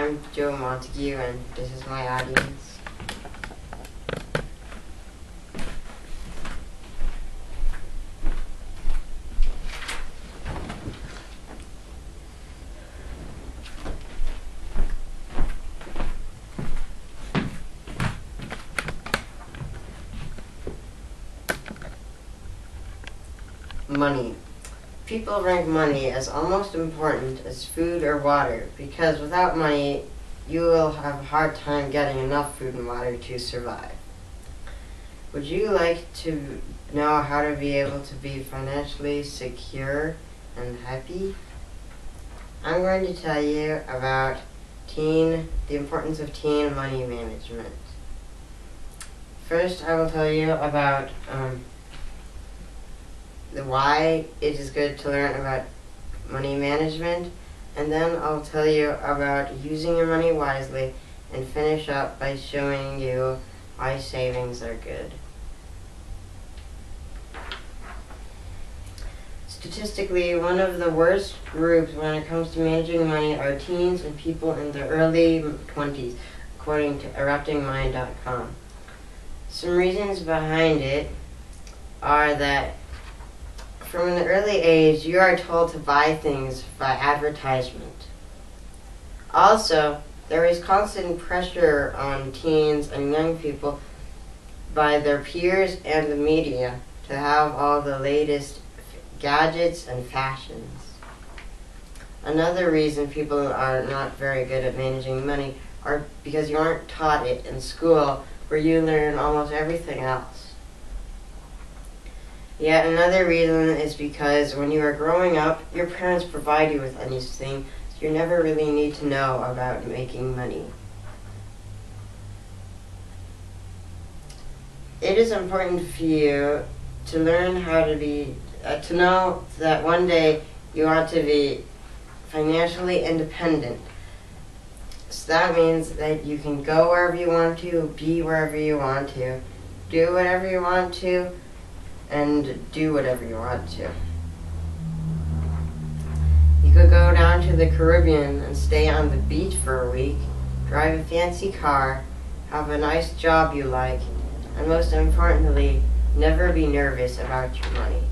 I'm Joe Montague, and this is my audience. Money. People rank money as almost important as food or water because without money, you will have a hard time getting enough food and water to survive. Would you like to know how to be able to be financially secure and happy? I'm going to tell you about the importance of teen money management. First, I will tell you about why it is good to learn about money management, and then I'll tell you about using your money wisely and finish up by showing you why savings are good. Statistically, one of the worst groups when it comes to managing money are teens and people in their early 20s, according to eruptingmind.com. Some reasons behind it are that from an early age, you are told to buy things by advertisement. Also, there is constant pressure on teens and young people by their peers and the media to have all the latest gadgets and fashions. Another reason people are not very good at managing money are because you aren't taught it in school, where you learn almost everything else. Yet another reason is because when you are growing up, your parents provide you with anything, so you never really need to know about making money. It is important for you to learn how to know that one day you want to be financially independent. So that means that you can go wherever you want to, be wherever you want to, do whatever you want to, and do whatever you want to. You could go down to the Caribbean and stay on the beach for a week, drive a fancy car, have a nice job you like, and most importantly, never be nervous about your money.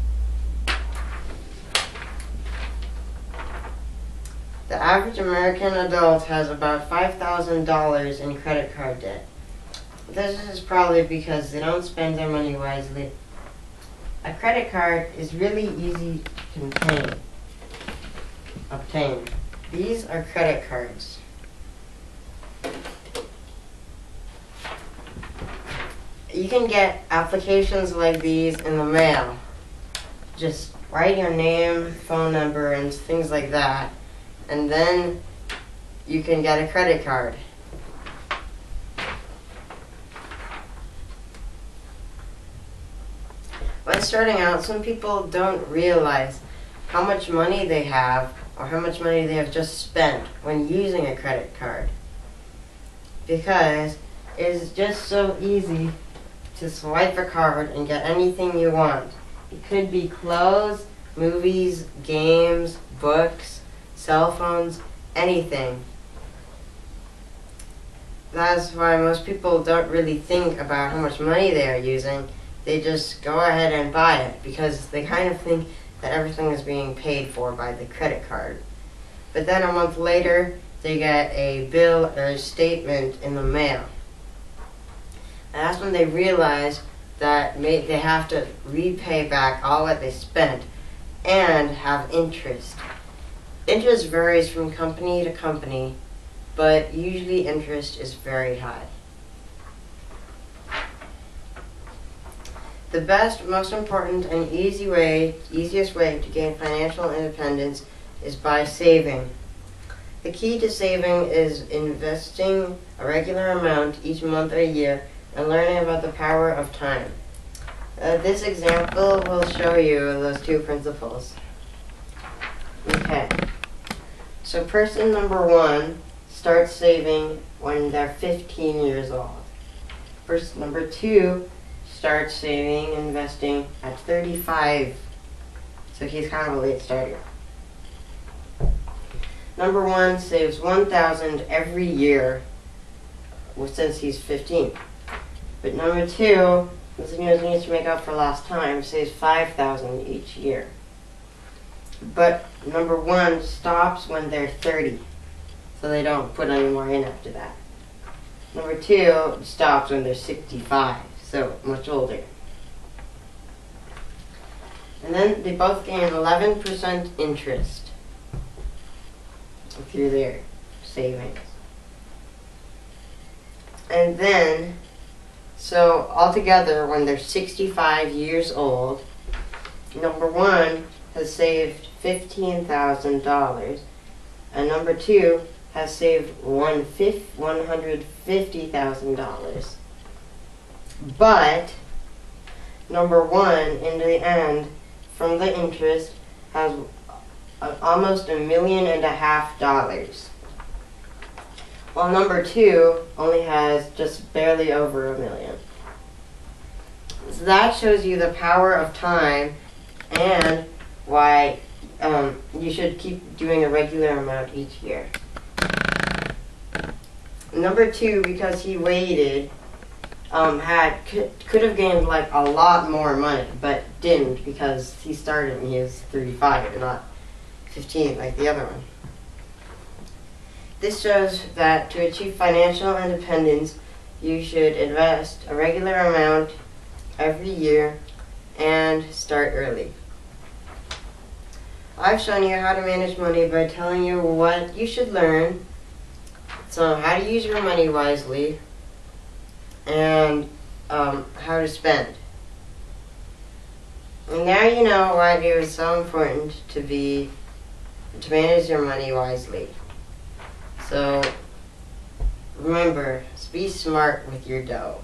The average American adult has about $5,000 in credit card debt. This is probably because they don't spend their money wisely. A credit card is really easy to obtain. These are credit cards. You can get applications like these in the mail. Just write your name, phone number, and things like that, and then you can get a credit card. When starting out, some people don't realize how much money they have or how much money they have just spent when using a credit card, because it is just so easy to swipe a card and get anything you want. It could be clothes, movies, games, books, cell phones, anything. That's why most people don't really think about how much money they are using. They just go ahead and buy it because they kind of think that everything is being paid for by the credit card. But then a month later, they get a bill or a statement in the mail. And that's when they realize that they have to repay back all what they spent and have interest. Interest varies from company to company, but usually interest is very high. The best, most important, and easiest way to gain financial independence is by saving. The key to saving is investing a regular amount each month or year and learning about the power of time. This example will show you those two principles. Okay, so person number 1 starts saving when they're 15 years old. Person number 2 starts saving and investing at 35, so he's kind of a late starter. Number 1 saves $1,000 every year since he's 15. But number 2, this needs to make up for last time, saves $5,000 each year. But number 1 stops when they're 30, so they don't put any more in after that. Number 2 stops when they're 65, so much older. And then they both gain 11% interest through their savings. And then, so altogether, when they're 65 years old, number 1 has saved $15,000, and number 2 has saved $150,000. But number 1, in the end, from the interest, has almost $1.5 million, while number 2 only has just barely over $1 million. So that shows you the power of time and why you should keep doing a regular amount each year. Number 2, because he waited, could have gained like a lot more money, but didn't because he started when he was 35 and not 15 like the other one. This shows that to achieve financial independence, you should invest a regular amount every year and start early. I've shown you how to manage money by telling you what you should learn, so how to use your money wisely, and how to spend. And now you know why it is so important to manage your money wisely. So remember, be smart with your dough.